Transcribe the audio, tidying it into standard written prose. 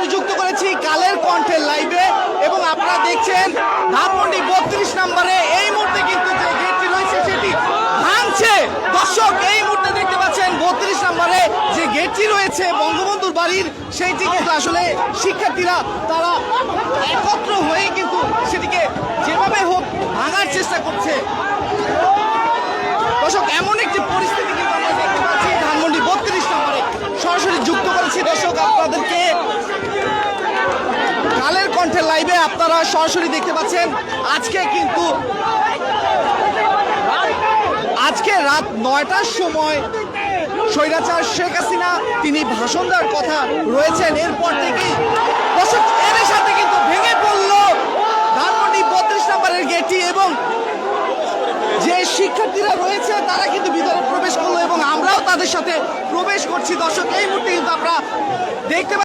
সরাসরি যুক্ত করেছি কালের কণ্ঠের লাইভে এবং আপনারা দেখছেন ধানমন্ডি 32 নম্বরে এই মুহূর্তে কিন্তু যে গেটটি রয়েছে সেটি ভাঙছে। দর্শক এই মুহূর্তে দেখতে পাচ্ছেন 32 নম্বরে যে গেটটি রয়েছে বঙ্গবন্ধুর বাড়ির সেইটি কিন্তু আসলে শিক্ষার্থীরা তারা একত্র হয়ে কিন্তু সেটিকে যেভাবে হোক ভাঙার চেষ্টা করছে। দর্শক এমন একটি পরিস্থিতি কিন্তু আমরা দেখতে পাচ্ছি ধানমন্ডি 32 নম্বরে সরাসরি যুক্ত করেছি দর্শক আপনাদেরকে কালের কণ্ঠের লাইভে আপনারা সরাসরি দেখতে পাচ্ছেন। আজকে রাত 9টার সময় স্বৈরাচার শেখ হাসিনা তিনি ভাষণ দেওয়ার কথা রয়েছেন। এরপর থেকেই দর্শক এর সাথে কিন্তু ভেঙে পড়ল ধানমন্ডি 32 নম্বরের গেটটি এবং যে শিক্ষার্থীরা রয়েছে তারা কিন্তু ভিতরে প্রবেশ করলো এবং আমরাও তাদের সাথে প্রবেশ করছি। দর্শক এই মুহূর্তে কিন্তু আমরা দেখতে